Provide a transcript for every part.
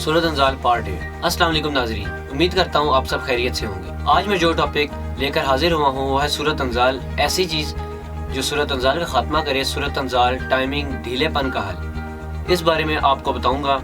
सूरत अंजाल part 8। अस्सलाम वालेकुम नाज़रीन, उम्मीद करता हूँ आप सब खैरियत से होंगे। आज मैं जो टॉपिक लेकर हाजिर हुआ हूँ वो है सूरत अंजाल, ऐसी चीज़ जो सूरत अंजाल का खात्मा करे। सूरत अंजाल, टाइमिंग, ढीलेपन का हल, इस बारे में आपको बताऊँगा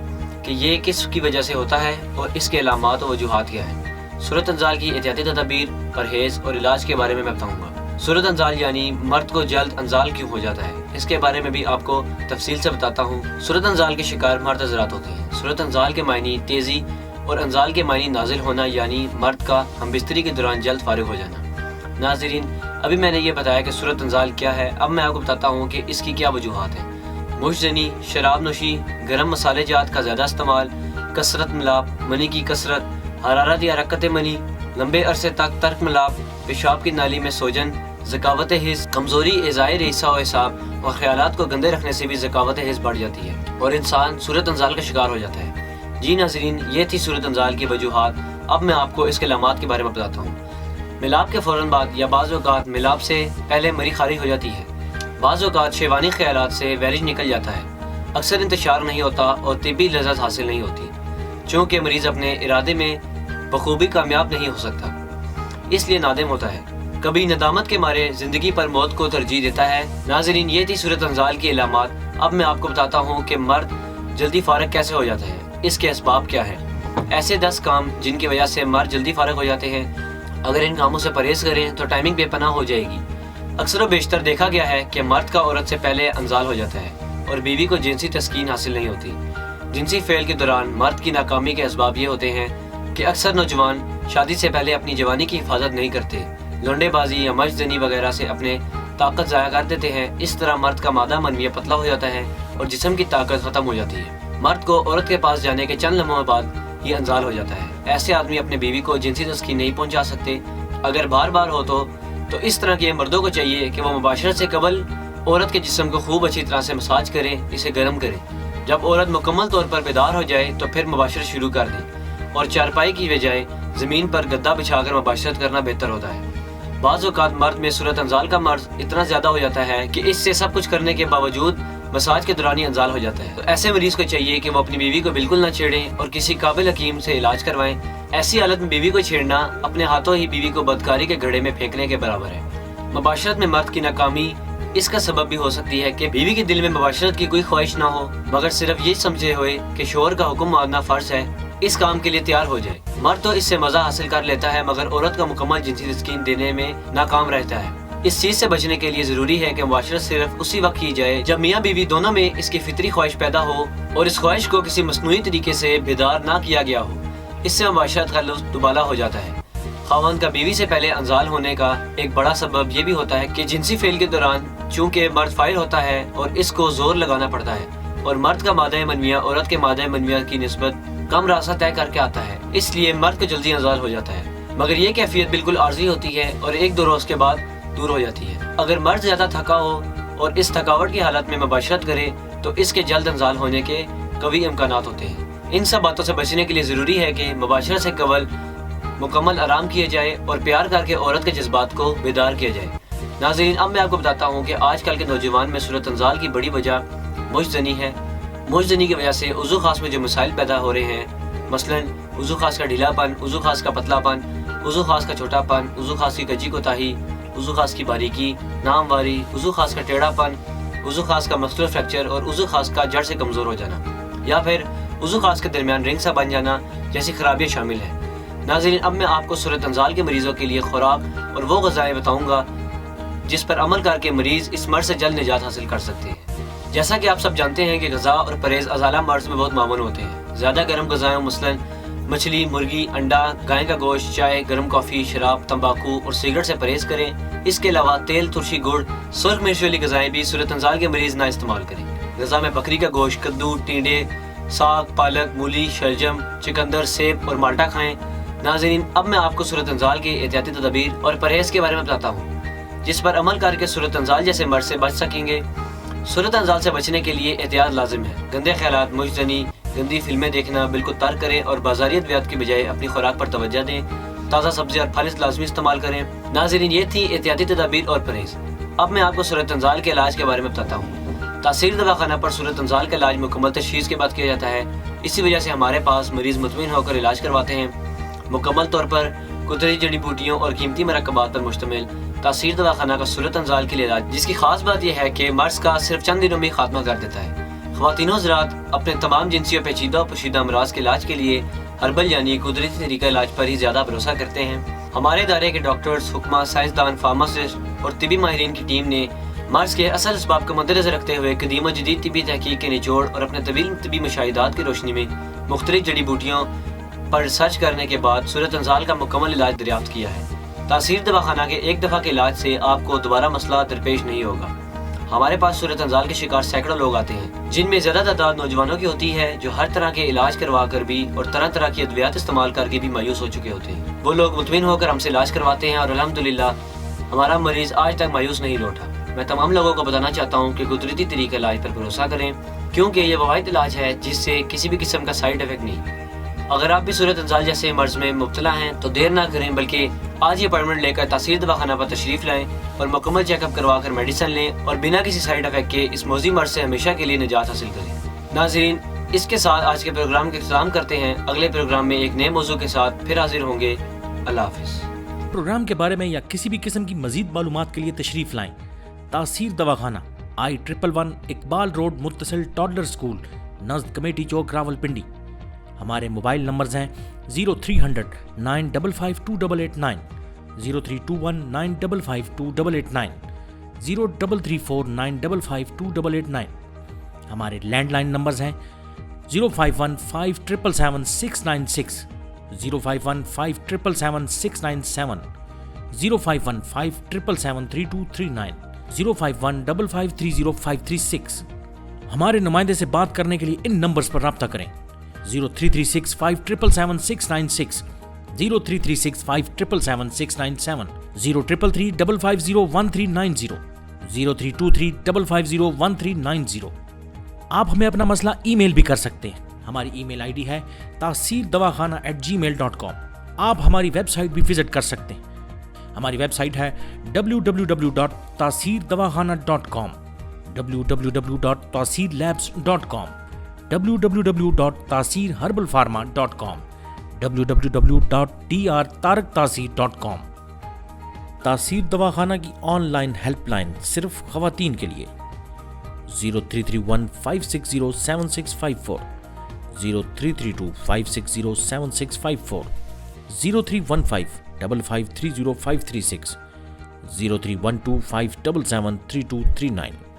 कि ये किस की वजह से होता है और इसके अलामात और वजूहात क्या हैं। सूरत अंजाल की एहतियाती तदबीर, परहेज़ और इलाज के बारे में मैं बताऊँगा। सूरत अंजाल यानी मर्द को जल्द अंजाल क्यों हो जाता है, इसके बारे में भी आपको तफसील से बताता हूँ। सूरत अंजाल के शिकार मर्द हज़रात होते हैं। सूरत अंजाल के मायनी तेज़ी और अंजाल के मायनी नाजिल होना, यानी मर्द का हमबिस्तरी के दौरान जल्द फारिग हो जाना। नाज़रीन, अभी मैंने ये बताया कि सूरत अंजाल क्या है, अब मैं आपको बताता हूँ कि इसकी क्या वजूहात हैं। मुशजनी, शराब नोशी, गर्म मसाले जात का ज़्यादा इस्तेमाल, कसरत मिलाप, मनी की कसरत, हरारत या हरकत मनी, लंबे अरसे तक तर्क मिलाप, पेशाब की नाली में सोजन, ज़कावत हिस्स, कमज़ोरी, एज़ाए रेसा व हिसाब और ख़यालात को गंदे रखने से भी ज़कावत हिस्स बढ़ जाती है और इंसान सूरत अंजाल का शिकार हो जाता है। जी नाज़रीन, ये थी सूरत अंजाल की वजूहात। अब मैं आपको इसके अलामात के बारे में बताता हूँ। मिलाप के फ़ौरन बाद या बाज़ औक़ात मिलाप से पहले मरी खारिज हो जाती है। बाज़ औक़ात शैवानी ख़यालात से वैरिज निकल जाता है। अक्सर इंतशार नहीं होता और तिब्बी लज़्ज़त हासिल नहीं होती, चूँकि मरीज़ अपने इरादे में बखूबी कामयाब नहीं हो सकता, इसलिए नादिम होता है। कभी नदामत के मारे ज़िंदगी पर मौत को तरजीह देता है। नाज़रीन, ये थी सूरत अंजाल की अलामात। अब मैं आपको बताता हूँ कि मर्द जल्दी फारग कैसे हो जाता है, इसके असबाब क्या है। ऐसे 10 काम जिनकी वजह से मर्द जल्दी फारग हो जाते हैं। अगर इन कामों से परहेज़ करें तो टाइमिंग बेपनाह हो जाएगी। अक्सर व बेशतर देखा गया है कि मर्द का औरत से पहले अंजाल हो जाता है और बीवी को जिनसी तस्कीन हासिल नहीं होती। जिनसी फेल के दौरान मर्द की नाकामी के असबाब ये होते हैं कि अक्सर नौजवान शादी से पहले अपनी जवानी की हिफाजत नहीं करते, लौंडेबाजी या मर्दजनी वगैरह से अपने ताकत ज़ाया कर देते हैं। इस तरह मर्द का मादा मनविया पतला हो जाता है और जिस्म की ताकत ख़त्म हो जाती है। मर्द को औरत के पास जाने के चंद लम्हों बाद ये अंजाल हो जाता है। ऐसे आदमी अपने बीवी को जिनसी तस्कीन नहीं पहुंचा सकते। अगर बार बार हो तो इस तरह के मर्दों को चाहिए कि वो मुबाशरत से कबल औरत के जिस्म को खूब अच्छी तरह से मसाज करें, इसे गर्म करें। जब औरत मुकम्मल तौर पर बेदार हो जाए तो फिर मुबाशरत शुरू कर दें और चारपाई की बजाय ज़मीन पर गद्दा बिछाकर मुबाशरत करना बेहतर होता है। बाज़ औक़ात मर्द में सूरत अंजाल का मर्ज इतना ज़्यादा हो जाता है कि इससे सब कुछ करने के बावजूद मसाज के दौरान ही अंजाल हो जाता है। तो ऐसे मरीज़ को चाहिए कि वो अपनी बीवी को बिल्कुल ना छेड़ें और किसी काबिल हकीम से इलाज करवाएं। ऐसी हालत में बीवी को छेड़ना अपने हाथों ही बीवी को बदकारी के घड़े में फेंकने के बराबर है। मुबाशरत में मर्द की नाकामी इसका सबब भी हो सकती है कि बीवी के दिल में मुबाशरत की कोई ख्वाहिश ना हो, मगर सिर्फ ये समझे हुए कि शोहर का हुक्म मानना फ़र्ज है, इस काम के लिए तैयार हो जाए। मर्द तो इससे मजा हासिल कर लेता है, मगर औरत का मुकम्मल जिनसी तस्कीन देने में नाकाम रहता है। इस चीज से बचने के लिए जरूरी है कि मुबाशरत सिर्फ उसी वक्त की जाए जब मियाँ बीवी दोनों में इसकी फितरी ख्वाहिश पैदा हो और इस ख्वाहिश को किसी मसनूई तरीके से बेदार ना किया गया हो। इससे मुबाशरत का लुत्फ दुबाला हो जाता है। खावंद का बीवी से पहले अंजाल होने का एक बड़ा सबब ये भी होता है कि जिनसी फेल के दौरान चूंकि मर्द फाइल होता है और इसको जोर लगाना पड़ता है और मर्द का मादा मनविया औरत के मादा मनविया की निस्बत कम रास्ता तय करके आता है, इसलिए मर्द को जल्दी अंजाल हो जाता है। मगर ये कैफियत बिल्कुल आर्जी होती है और 1-2 रोज के बाद दूर हो जाती है। अगर मर्द ज्यादा थका हो और इस थकावट की हालत में मुबाशरत करे तो इसके जल्द अंजाल होने के कभी इम्कानात होते हैं। इन सब बातों से बचने के लिए जरूरी है कि मुबाशरत से कबल मुकम्मल आराम किया जाए और प्यार करके औरत के जज्बात को बेदार किया जाए। नाज़रीन, अब मैं आपको बताता हूँ कि आजकल के नौजवान में सूरत अंजाल की बड़ी वजह मुशजनी है। मुशजनी की वजह से उज़ू खास में जो मसाइल पैदा हो रहे हैं, मसलन उज़ू खास का ढीलापन, उज़ू खास का पतलापन, उज़ू खास का छोटापन, उज़ू खास की कजी कोताही, उज़ू खास की बारीकी, नामवारी, उज़ू खास का टेढ़ापन, उज़ू खास का मस्कुलर फ्रैक्चर और उज़ू खास का जड़ से कमज़ोर हो जाना या फिर उज़ू खास के दरमियान रिंग सा बन जाना जैसी खराबियाँ शामिल हैं। नाज़रीन, अब मैं आपको सूरत अंजाल के मरीज़ों के लिए खुराक और वो ग़िज़ाएँ बताऊँगा जिस पर अमल करके मरीज़ इस मर्ज़ से जल्द निजात हासिल कर सकते हैं। जैसा कि आप सब जानते हैं कि ग़िज़ा और परहेज़ अज़ाला मर्ज़ में बहुत मामूल होते हैं। ज़्यादा गर्म ग़िज़ाएँ मसलन मछली, मुर्गी, अंडा, गाय का गोश्त, चाय, गर्म कॉफ़ी, शराब, तंबाकू और सिगरेट से परहेज़ करें। इसके अलावा तेल, तुरशी, गुड़, सुर्ख मिर्च वाली ग़िज़ाएँ भी सूरत अंजाल के मरीज़ ना इस्तेमाल करें। ग़िज़ा में बकरी का गोश्त, कद्दू, टिंडे, साग, पालक, मूली, शलजम, चुकंदर, सेब और माल्टा खाएँ। नाज़रीन, अब मैं आपको सूरत अंजाल के एहतियाती तदबीर और परहेज़ के बारे में बताता हूँ जिस पर अमल करके सूरत अंजाल जैसे मर्ज़ से बच सकेंगे। सूरत अंजाल से बचने के लिए एहतियात लाजिम है। गंदे ख्यालात, मुशजनी, गंदी फिल्में देखना बिल्कुल तर्क करें और बाजारी अद्वियात की बजाय अपनी खुराक पर तवज्जो दें। ताज़ा सब्ज़ी और फल लाजमी इस्तेमाल करें। नाज़रीन, ये थी एहतियाती तदबीर और परहेज़। अब मैं आपको सूरत अंजाल के इलाज के बारे में बताता हूँ। تاثیر دواخانہ پر صورت انزال کا علاج مکمل تشخیص کے بعد کیا جاتا ہے. اسی وجہ سے ہمارے پاس مریض مطمئن ہو کر علاج کرواتے ہیں. مکمل طور پر قدرتی جڑی بوٹیوں اور قیمتی مرکبات پر مشتمل تاثیر دواخانہ کا صورت انزال کے لیے علاج، جس کی خاص بات یہ ہے کہ مرض کا صرف چند دنوں میں خاتمہ کر دیتا ہے. خواتین و حضرات اپنے تمام جنسی و پیچیدہ و پوشیدہ امراض کے علاج کے لیے ہربل یعنی قدرتی طریقہ علاج پر ہی زیادہ بھروسہ کرتے ہیں. ہمارے ادارے کے ڈاکٹرز، حکمہ، سائنسدان، فارماسسٹ اور طبی ماہرین کی ٹیم نے مرض کے اصل اسباب کو مدنظر رکھتے ہوئے قدیم و جدید طبی تحقیق کے نچوڑ اور اپنے طویل طبی مشاہدات کی روشنی میں مختلف جڑی بوٹیوں پر ریسرچ کرنے کے بعد صورت انزال کا مکمل علاج دریافت کیا ہے. تاثیر دواخانہ کے ایک دفعہ کے علاج سے آپ کو دوبارہ مسئلہ درپیش نہیں ہوگا. ہمارے پاس صورت انزال کے شکار سینکڑوں لوگ آتے ہیں، جن میں زیادہ تعداد نوجوانوں کی ہوتی ہے جو ہر طرح کے علاج کروا کر بھی اور طرح طرح کی ادویات استعمال کر کے بھی مایوس ہو چکے ہوتے ہیں. وہ لوگ مطمئن ہو کر ہم سے علاج کرواتے ہیں اور الحمدللہ ہمارا مریض آج تک مایوس نہیں لوٹا. میں تمام لوگوں کو بتانا چاہتا ہوں کہ قدرتی طریقہ علاج پر بھروسہ کریں، کیونکہ یہ وہ واحد علاج ہے جس سے کسی بھی قسم کا سائیڈ افیکٹ نہیں. اگر آپ بھی صورت انزال جیسے مرض میں مبتلا ہیں تو دیر نہ کریں، بلکہ آج ہی اپائنٹمنٹ لے کر تاثیر دواخانہ پر تشریف لائیں اور مکمل چیک اپ کروا کر میڈیسن لیں اور بنا کسی سائیڈ افیکٹ کے اس موذی مرض سے ہمیشہ کے لیے نجات حاصل کریں. ناظرین، اس کے ساتھ آج کے پروگرام کا اختتام کرتے ہیں. اگلے پروگرام میں ایک نئے موضوع کے ساتھ پھر حاضر ہوں گے. اللہ حافظ. پروگرام کے بارے میں یا کسی بھی قسم کی مزید معلومات کے لیے تشریف لائیں. تاثیر دواخانہ I-111 اقبال روڈ متصل ٹاڈلر اسکول نزد کمیٹی چوک راولپنڈی. ہمارے موبائل نمبرز ہیں 0300 955 2889 0321 955 2889 0334 955 2889. ہمارے لینڈ لائن نمبرز ہیں 051 5777 696 051 5777 697 051 5777 3239 051 5530 536. ہمارے نمائندے سے بات کرنے کے لیے ان نمبرز پر رابطہ کریں 0336 5777 696 0336 5777 697 0333 550 1390 0323 550 1390. آپ ہمیں اپنا مسئلہ ای میل بھی کر سکتے ہیں. ہماری ای میل آئی ڈی ہے taseerdawakana@gmail.com. آپ ہماری ویب سائٹ بھی وزٹ کر سکتے ہیں. ہماری ویب سائٹ ہے www.taseerdawakana.com www.taseerlabs.com www.taseerherbalpharma.com www.drtarektaseer.com. تاثیر دواخانہ کی آن لائن ہیلپ لائن صرف خواتین کے لیے 0331 560 7654 0332 560 7654 0315 5530 536 0312 577 3239.